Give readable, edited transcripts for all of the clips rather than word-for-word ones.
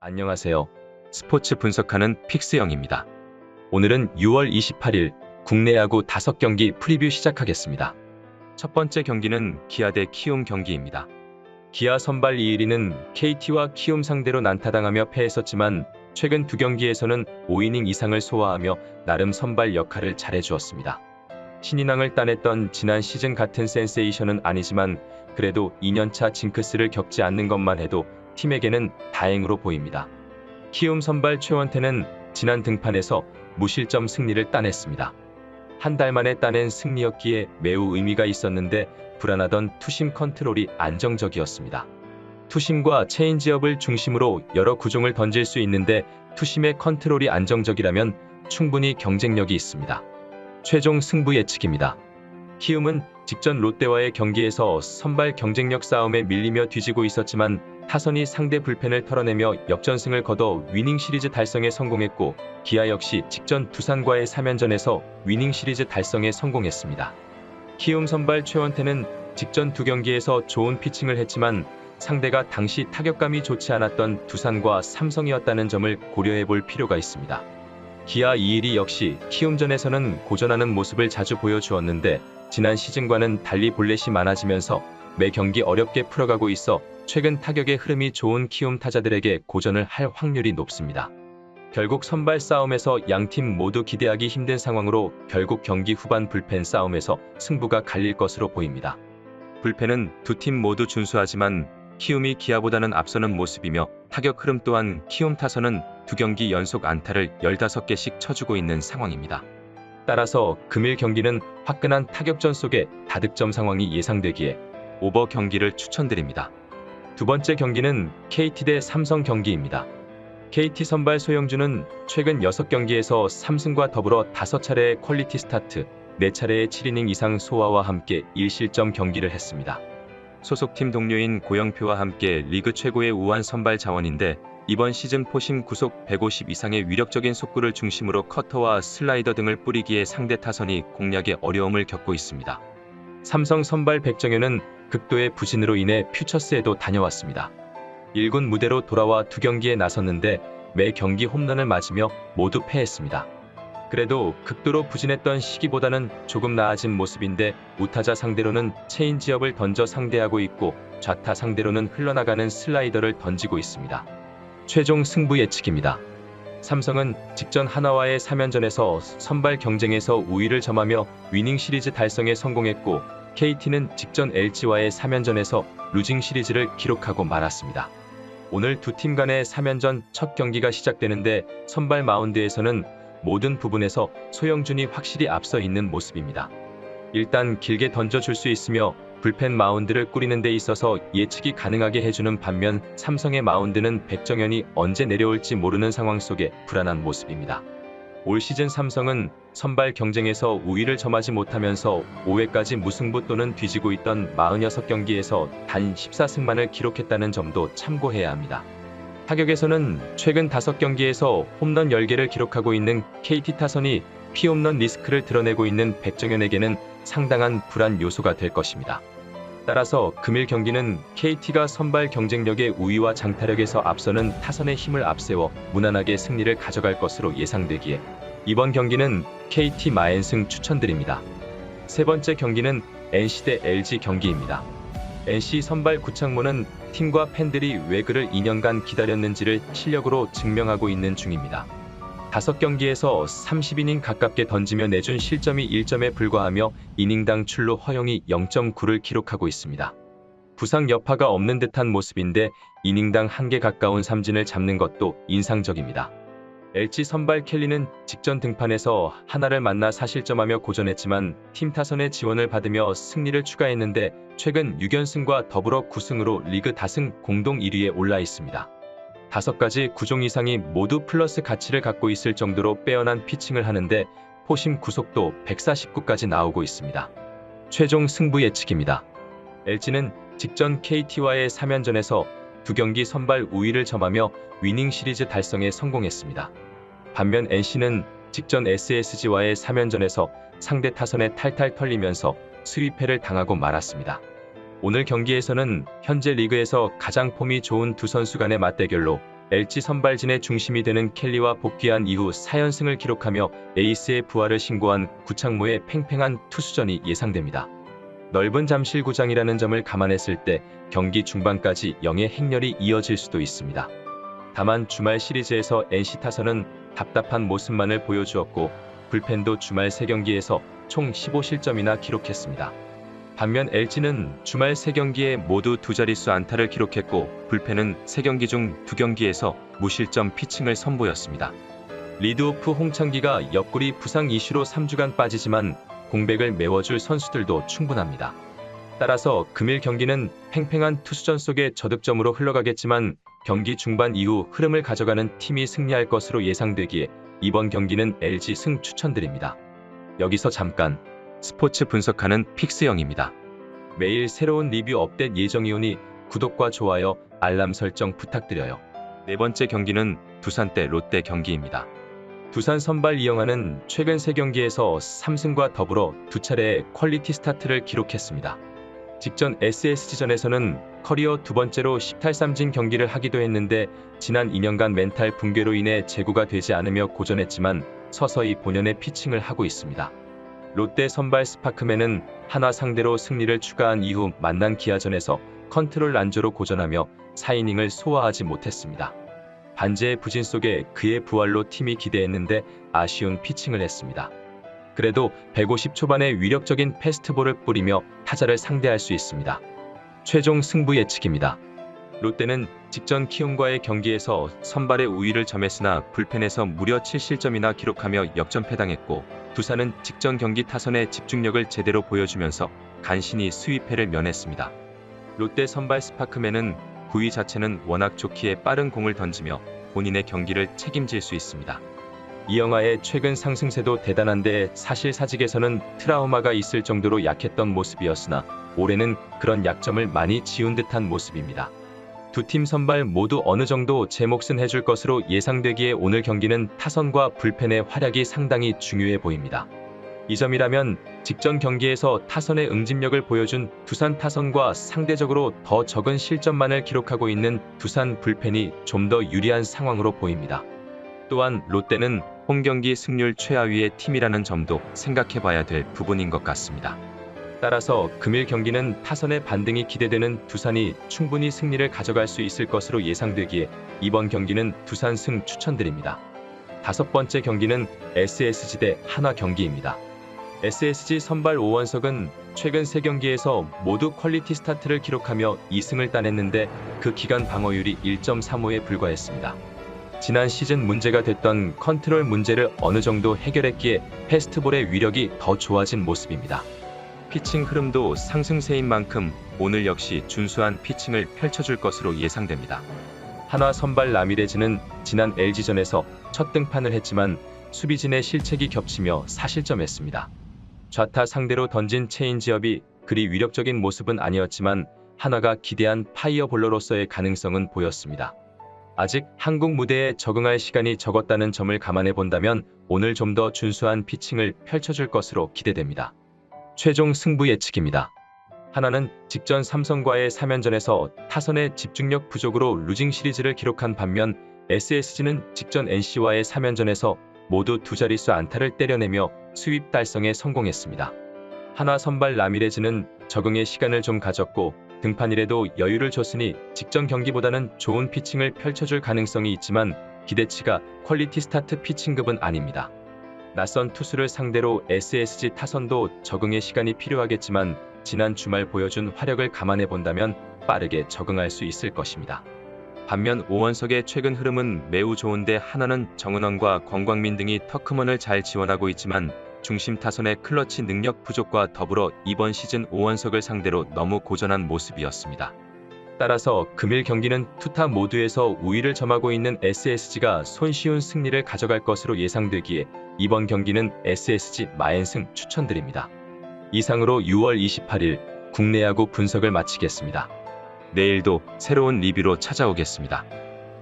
안녕하세요. 스포츠 분석하는 픽스영입니다. 오늘은 6월 28일 국내 야구 5경기 프리뷰 시작하겠습니다. 첫 번째 경기는 기아 대 키움 경기입니다. 기아 선발 이일이는 KT와 키움 상대로 난타당하며 패했었지만 최근 두 경기에서는 5이닝 이상을 소화하며 나름 선발 역할을 잘해주었습니다. 신인왕을 따냈던 지난 시즌 같은 센세이션은 아니지만 그래도 2년차 징크스를 겪지 않는 것만 해도 팀에게는 다행으로 보입니다. 키움 선발 최원태는 지난 등판에서 무실점 승리를 따냈습니다. 한 달 만에 따낸 승리였기에 매우 의미가 있었는데 불안하던 투심 컨트롤이 안정적이었습니다. 투심과 체인지업을 중심으로 여러 구종을 던질 수 있는데 투심의 컨트롤이 안정적이라면 충분히 경쟁력이 있습니다. 최종 승부 예측입니다. 키움은 직전 롯데와의 경기에서 선발 경쟁력 싸움에 밀리며 뒤지고 있었지만 타선이 상대 불펜을 털어내며 역전승을 거둬 위닝 시리즈 달성에 성공했고 기아 역시 직전 두산과의 3연전에서 위닝 시리즈 달성에 성공했습니다. 키움 선발 최원태는 직전 두 경기에서 좋은 피칭을 했지만 상대가 당시 타격감이 좋지 않았던 두산과 삼성이었다는 점을 고려해 볼 필요가 있습니다. 기아 이일이 역시 키움전에서는 고전하는 모습을 자주 보여주었는데 지난 시즌과는 달리 볼넷이 많아지면서 매 경기 어렵게 풀어가고 있어 최근 타격의 흐름이 좋은 키움 타자들에게 고전을 할 확률이 높습니다. 결국 선발 싸움에서 양팀 모두 기대하기 힘든 상황으로 결국 경기 후반 불펜 싸움에서 승부가 갈릴 것으로 보입니다. 불펜은 두 팀 모두 준수하지만 키움이 기아보다는 앞서는 모습이며 타격 흐름 또한 키움 타선은 두 경기 연속 안타를 15개씩 쳐주고 있는 상황입니다. 따라서 금일 경기는 화끈한 타격전 속에 다득점 상황이 예상되기에 오버 경기를 추천드립니다. 두 번째 경기는 KT 대 삼성 경기입니다. KT 선발 소영준은 최근 6경기에서 3승과 더불어 5차례의 퀄리티 스타트, 4차례의 7이닝 이상 소화와 함께 1실점 경기를 했습니다. 소속팀 동료인 고영표와 함께 리그 최고의 우완 선발 자원인데 이번 시즌 포심 구속 150 이상의 위력적인 속구를 중심으로 커터와 슬라이더 등을 뿌리기에 상대 타선이 공략에 어려움을 겪고 있습니다. 삼성 선발 백정현은 극도의 부진으로 인해 퓨처스에도 다녀왔습니다. 1군 무대로 돌아와 두 경기에 나섰는데 매 경기 홈런을 맞으며 모두 패했습니다. 그래도 극도로 부진했던 시기보다는 조금 나아진 모습인데 우타자 상대로는 체인지업을 던져 상대하고 있고 좌타 상대로는 흘러나가는 슬라이더를 던지고 있습니다. 최종 승부 예측입니다. 삼성은 직전 하나와의 3연전에서 선발 경쟁에서 우위를 점하며 위닝 시리즈 달성에 성공했고 KT는 직전 LG와의 3연전에서 루징 시리즈를 기록하고 말았습니다. 오늘 두 팀 간의 3연전 첫 경기가 시작되는데 선발 마운드에서는 모든 부분에서 소영준이 확실히 앞서 있는 모습입니다. 일단 길게 던져줄 수 있으며 불펜 마운드를 꾸리는 데 있어서 예측이 가능하게 해주는 반면 삼성의 마운드는 백정현이 언제 내려올지 모르는 상황 속에 불안한 모습입니다. 올 시즌 삼성은 선발 경쟁에서 우위를 점하지 못하면서 5회까지 무승부 또는 뒤지고 있던 46경기에서 단 14승만을 기록했다는 점도 참고해야 합니다. 타격에서는 최근 5경기에서 홈런 10개를 기록하고 있는 KT 타선이 피홈런 리스크를 드러내고 있는 백정현에게는 상당한 불안 요소가 될 것입니다. 따라서 금일 경기는 KT가 선발 경쟁력의 우위와 장타력에서 앞서는 타선의 힘을 앞세워 무난하게 승리를 가져갈 것으로 예상되기에 이번 경기는 KT 마엔승 추천드립니다. 세 번째 경기는 NC 대 LG 경기입니다. NC 선발 구창모는 팀과 팬들이 왜 그를 2년간 기다렸는지를 실력으로 증명하고 있는 중입니다. 5경기에서 30이닝 가깝게 던지며 내준 실점이 1점에 불과하며 이닝당 출루 허용이 0.9를 기록하고 있습니다. 부상 여파가 없는 듯한 모습인데 이닝당 1개 가까운 삼진을 잡는 것도 인상적입니다. LG 선발 켈리는 직전 등판에서 하나를 만나 4실점하며 고전했지만 팀 타선의 지원을 받으며 승리를 추가했는데 최근 6연승과 더불어 9승으로 리그 다승 공동 1위에 올라 있습니다. 5가지 구종 이상이 모두 플러스 가치를 갖고 있을 정도로 빼어난 피칭을 하는데 포심 구속도 149까지 나오고 있습니다. 최종 승부 예측입니다. LG는 직전 KT와의 3연전에서 두 경기 선발 우위를 점하며 위닝 시리즈 달성에 성공했습니다. 반면 NC는 직전 SSG와의 3연전에서 상대 타선에 탈탈 털리면서 수위패를 당하고 말았습니다. 오늘 경기에서는 현재 리그에서 가장 폼이 좋은 두 선수 간의 맞대결로 LG 선발진의 중심이 되는 켈리와 복귀한 이후 4연승을 기록하며 에이스의 부활을 신고한 구창모의 팽팽한 투수전이 예상됩니다. 넓은 잠실구장이라는 점을 감안했을 때 경기 중반까지 영의 행렬이 이어질 수도 있습니다. 다만 주말 시리즈에서 NC 타선은 답답한 모습만을 보여주었고 불펜도 주말 3경기에서 총 15실점이나 기록했습니다. 반면 LG는 주말 3경기에 모두 두 자릿수 안타를 기록했고 불펜은 3경기 중 2경기에서 무실점 피칭을 선보였습니다. 리드오프 홍창기가 옆구리 부상 이슈로 3주간 빠지지만 공백을 메워줄 선수들도 충분합니다. 따라서 금일 경기는 팽팽한 투수전 속에 저득점으로 흘러가겠지만 경기 중반 이후 흐름을 가져가는 팀이 승리할 것으로 예상되기에 이번 경기는 LG 승 추천드립니다. 여기서 잠깐 스포츠 분석하는 픽스영입니다. 매일 새로운 리뷰 업데이트 예정이오니 구독과 좋아요, 알람 설정 부탁드려요. 네 번째 경기는 두산 대 롯데 경기입니다. 두산 선발 이영하는 최근 3경기에서 3승과 더불어 2차례 퀄리티 스타트를 기록했습니다. 직전 SSG전에서는 커리어 2번째로 10탈3진 경기를 하기도 했는데 지난 2년간 멘탈 붕괴로 인해 제구가 되지 않으며 고전했지만 서서히 본연의 피칭을 하고 있습니다. 롯데 선발 스파크맨은 한화 상대로 승리를 추가한 이후 만난 기아전에서 컨트롤 난조로 고전하며 4이닝을 소화하지 못했습니다. 반제의 부진 속에 그의 부활로 팀이 기대했는데 아쉬운 피칭을 했습니다. 그래도 150 초반의 위력적인 패스트볼을 뿌리며 타자를 상대할 수 있습니다. 최종 승부 예측입니다. 롯데는 직전 키움과의 경기에서 선발의 우위를 점했으나 불펜에서 무려 7실점이나 기록하며 역전패당했고 두산은 직전 경기 타선의 집중력을 제대로 보여주면서 간신히 수위패를 면했습니다. 롯데 선발 스파크맨은 구위 자체는 워낙 좋기에 빠른 공을 던지며 본인의 경기를 책임질 수 있습니다. 이영하의 최근 상승세도 대단한데 사실 사직에서는 트라우마가 있을 정도로 약했던 모습이었으나 올해는 그런 약점을 많이 지운 듯한 모습입니다. 두 팀 선발 모두 어느 정도 제 몫은 해줄 것으로 예상되기에 오늘 경기는 타선과 불펜의 활약이 상당히 중요해 보입니다. 이 점이라면 직전 경기에서 타선의 응집력을 보여준 두산 타선과 상대적으로 더 적은 실점만을 기록하고 있는 두산 불펜이 좀 더 유리한 상황으로 보입니다. 또한 롯데는 홈경기 승률 최하위의 팀이라는 점도 생각해봐야 될 부분인 것 같습니다. 따라서 금일 경기는 타선의 반등이 기대되는 두산이 충분히 승리를 가져갈 수 있을 것으로 예상되기에 이번 경기는 두산 승 추천드립니다. 다섯 번째 경기는 SSG 대 한화 경기입니다. SSG 선발 오원석은 최근 3경기에서 모두 퀄리티 스타트를 기록하며 2승을 따냈는데 그 기간 방어율이 1.35에 불과했습니다. 지난 시즌 문제가 됐던 컨트롤 문제를 어느 정도 해결했기에 패스트볼의 위력이 더 좋아진 모습입니다. 피칭 흐름도 상승세인 만큼 오늘 역시 준수한 피칭을 펼쳐줄 것으로 예상됩니다. 한화 선발 라미레즈는 지난 LG전에서 첫 등판을 했지만 수비진의 실책이 겹치며 4실점했습니다. 좌타 상대로 던진 체인지업이 그리 위력적인 모습은 아니었지만 한화가 기대한 파이어볼러로서의 가능성은 보였습니다. 아직 한국 무대에 적응할 시간이 적었다는 점을 감안해 본다면 오늘 좀 더 준수한 피칭을 펼쳐줄 것으로 기대됩니다. 최종 승부 예측입니다. 하나는 직전 삼성과의 3연전에서 타선의 집중력 부족으로 루징 시리즈를 기록한 반면 SSG는 직전 NC와의 3연전에서 모두 두 자릿수 안타를 때려내며 수입 달성에 성공했습니다. 한화 선발 라미레즈는 적응의 시간을 좀 가졌고 등판일에도 여유를 줬으니 직전 경기보다는 좋은 피칭을 펼쳐줄 가능성이 있지만 기대치가 퀄리티 스타트 피칭급은 아닙니다. 낯선 투수를 상대로 SSG 타선도 적응의 시간이 필요하겠지만 지난 주말 보여준 화력을 감안해 본다면 빠르게 적응할 수 있을 것입니다. 반면 오원석의 최근 흐름은 매우 좋은데 한화는 정은원과 권광민 등이 터크먼을 잘 지원하고 있지만 중심 타선의 클러치 능력 부족과 더불어 이번 시즌 오원석을 상대로 너무 고전한 모습이었습니다. 따라서 금일 경기는 투타 모두에서 우위를 점하고 있는 SSG가 손쉬운 승리를 가져갈 것으로 예상되기에 이번 경기는 SSG 마엔승 추천드립니다. 이상으로 6월 28일 국내 야구 분석을 마치겠습니다. 내일도 새로운 리뷰로 찾아오겠습니다.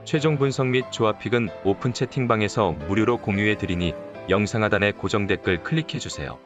최종 분석 및 조합픽은 오픈 채팅방에서 무료로 공유해 드리니 영상 하단의 고정 댓글 클릭해 주세요.